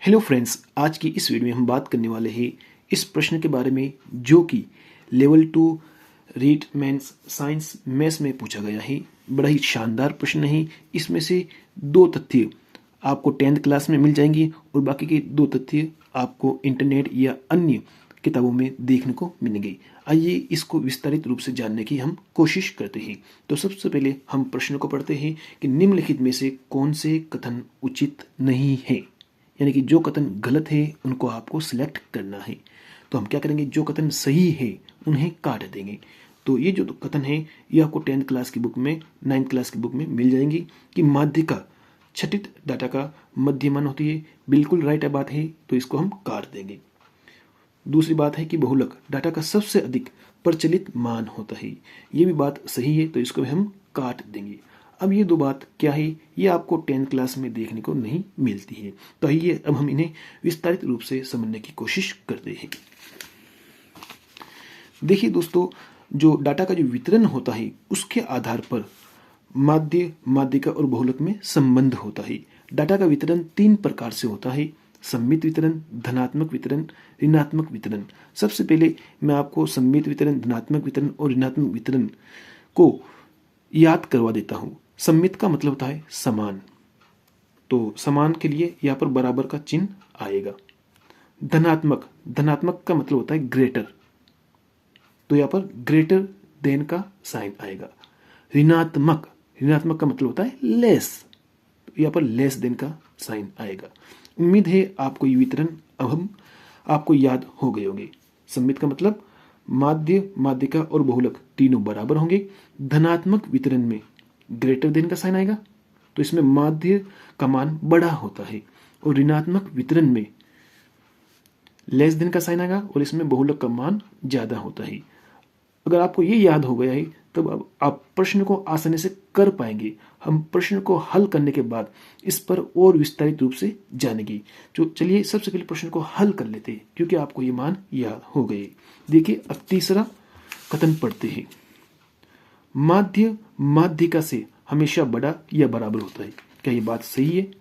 Hello friends, आज की इस वीडियो में हम बात करने वाले हैं इस प्रश्न के बारे में जो कि लेवल 2 रीड मेंस साइंस मैथ्स में पूछा गया है। बड़ा ही शानदार प्रश्न है। इसमें से दो तथ्य आपको 10th क्लास में मिल जाएंगे और बाकी के दो तथ्य आपको इंटरनेट या अन्य किताबों में देखने को मिलेंगे। आइए इसको विस्तारित रूप से जानने की हम कोशिश करते हैं। तो सबसे पहले हम प्रश्न को पढ़ते हैं कि निम्नलिखित में से कौन से कथन उचित नहीं है, यानी कि जो कथन गलत है उनको आपको सिलेक्ट करना है। तो हम क्या करेंगे, जो कथन सही है उन्हें काट देंगे। तो ये जो कथन है ये आपको 10th क्लास की बुक में 9th क्लास की बुक में मिल जाएंगी कि माध्यिका छठित डाटा का मध्यमान होती है। बिल्कुल राइट बात है, तो इसको हम काट देंगे। दूसरी बात है कि बहुलक डाटा का सबसे अधिक प्रचलित मान होता है। ये भी बात सही है, तो इसको भी हम काट देंगे। अब ये दो बात क्या है, ये आपको 10th क्लास में देखने को नहीं मिलती है। तो आइए अब हम इन्हें विस्तारित रूप से समझने की कोशिश करते हैं। देखिए दोस्तों, जो डाटा का जो वितरण होता है उसके आधार पर माध्य, माध्यिका और बहुलक में संबंध होता है। डाटा का वितरण 3 प्रकार से होता है: सम्मित वितरण, धनात्मक वितरण, ऋणात्मक वितरण। सबसे पहले मैं आपको सम्मित वितरण, धनात्मक वितरण और ऋणात्मक वितरण को याद करवा देता हूं। सम्मित का मतलब होता है समान, तो समान के लिए यहाँ पर बराबर का चिन्ह आएगा। धनात्मक, धनात्मक का मतलब होता है ग्रेटर, तो यहाँ पर ग्रेटर देन का साइन आएगा। ऋणात्मक, ऋणात्मक का मतलब होता है लेस, तो यहाँ पर लेस देन का साइन आएगा। उम्मीद है आपको ये वितरण अब हम आपको याद हो गए होंगे। सम्मित का मतलब माध्य, माध्यिका और बहुलक तीनों बराबर होंगे। धनात्मक वितरण में ग्रेटर देन का साइन आएगा, तो इसमें माध्य का मान बड़ा होता है। और ऋणात्मक वितरण में लेस देन का साइन आएगा और इसमें बहुलक का मान ज्यादा होता है। अगर आपको ये याद हो गया है तब अब आप प्रश्न को आसानी से कर पाएंगे। हम प्रश्न को हल करने के बाद इस पर और विस्तारित रूप से जानेंगे। तो चलिए सबसे पहले प्रश्न को हल कर लेते हैं, क्योंकि आपको ये मान याद हो गए। देखिए अब तीसरा कथन पढ़ते हैं। माध्य माध्यिका से हमेशा बड़ा या बराबर होता है। क्या ये बात सही है?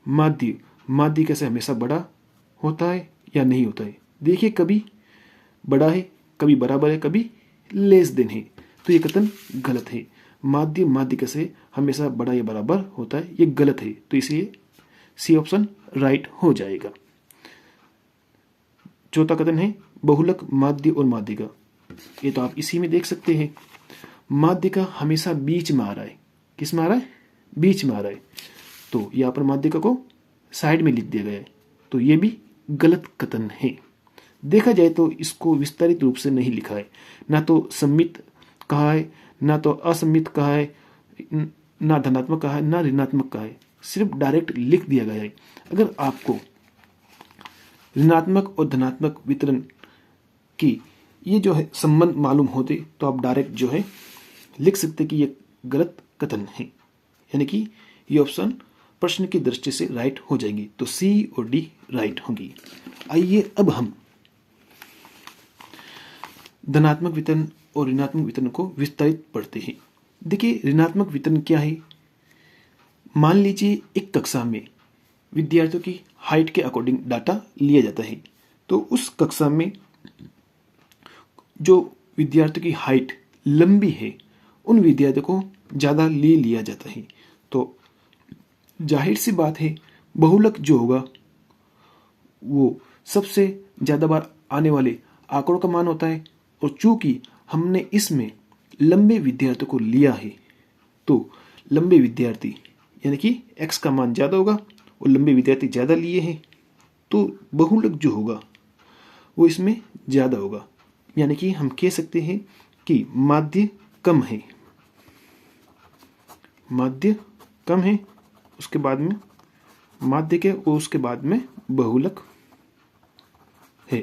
माध्य माध्यिका से हमेशा बड़ा होता है या नहीं होता है? देखिए, कभी बड़ा है, कभी बराबर है, कभी लेस देन है, तो ये कथन गलत है। माध्य माध्यिका से हमेशा बड़ा या बराबर होता है, ये गलत है, तो इसलिए सी ऑप्शन राइट हो जाएगा। चौथा कथन है बहुलक माध्य और माध्यिका। ये तो आप इसी में देख सकते हैं। माध्यिका हमेशा बीच में आ रहा है। किस में आ रहा है? बीच में आ रहा है, तो यहाँ पर माध्यिका को साइड में लिख दिया गया है, तो ये भी गलत कथन है। देखा जाए तो इसको विस्तारित रूप से नहीं लिखा है, ना तो सम्मित कहा है, ना तो असम्मित कहा है, ना धनात्मक कहा है, ना ऋणात्मक कहा है, सिर्फ डायरेक्ट लिख दिया गया है। अगर आपको ऋणात्मक और धनात्मक वितरण की ये जो है संबंध मालूम होते तो आप डायरेक्ट जो है लिख सकते कि ये गलत कथन है, यानी कि ये ऑप्शन प्रश्न की दृष्टि से राइट हो जाएंगी, तो सी और डी राइट होंगी। आइए अब हम धनात्मक वितरण और ऋणात्मक वितरण को विस्तारित पढ़ते हैं। देखिए, ऋणात्मक वितरण क्या है? मान लीजिए एक कक्षा में विद्यार्थियों की हाइट के अकॉर्डिंग डाटा लिया जाता है, तो उस कक्षा में जो विद्यार्थियों की हाइट लंबी है उन विद्यार्थियों को ज़्यादा ले लिया जाता है। तो जाहिर सी बात है बहुलक जो होगा वो सबसे ज़्यादा बार आने वाले आंकड़ों का मान होता है, और चूंकि हमने इसमें लंबे विद्यार्थियों को लिया है तो लंबे विद्यार्थी यानी कि x का मान ज़्यादा होगा और लंबे विद्यार्थी ज़्यादा लिए हैं, तो बहुलक जो होगा वो इसमें ज़्यादा होगा। यानी कि हम कह सकते हैं कि माध्य कम है, माध्य कम है, उसके बाद में माध्यिका और उसके बाद में बहुलक है।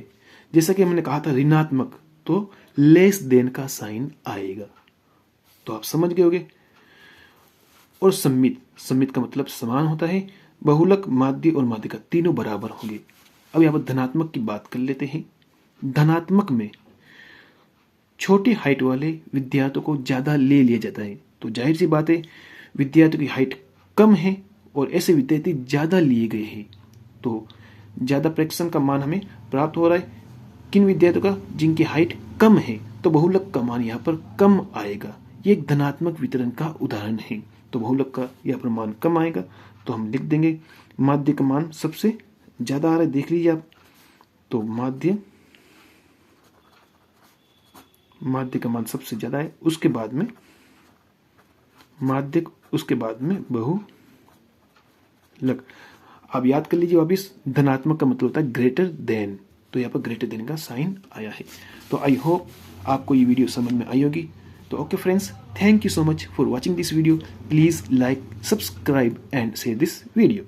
जैसा कि हमने कहा था ऋणात्मक, तो लेस देन का साइन आएगा, तो आप समझ गए होंगे। और सम्मित, सम्मित का मतलब समान होता है। बहुलक, माध्य और माध्यिका तीनों बराबर होंगे। अब यहाँ पर धनात्मक की बात कर लेते हैं। धनात्मक में छोटी हाइट वाले विद्यार्थियों को ज़्यादा ले लिया जाता है, तो जाहिर सी बात है विद्यार्थियों की हाइट कम है और ऐसे विद्यार्थी ज़्यादा लिए गए हैं। तो ज़्यादा फ्रैक्शन का मान हमें प्राप्त हो रहा है। किन विद्यार्थियों का? जिनकी हाइट कम है, तो बहुलक का मान यहाँ पर कम आएगा। ये एक धनात्मक वितरण का उदाहरण है। तो बहुलक का यहाँ पर मान कम आएगा, तो हम लिख देंगे माध्य का मान सबसे ज़्यादा आ रहा है, देख लीजिए आप। तो माध्य का मान सबसे ज़्यादा है, उसके बाद में माध्यक, उसके बाद में बहुलक। आप याद कर लीजिए वापिस, धनात्मक का मतलब होता है ग्रेटर देन, तो यहाँ पर ग्रेटर देन का साइन आया है। तो आई होप आपको ये वीडियो समझ में आई होगी। तो okay friends, thank you so much for watching this video. Please like, subscribe and share this video.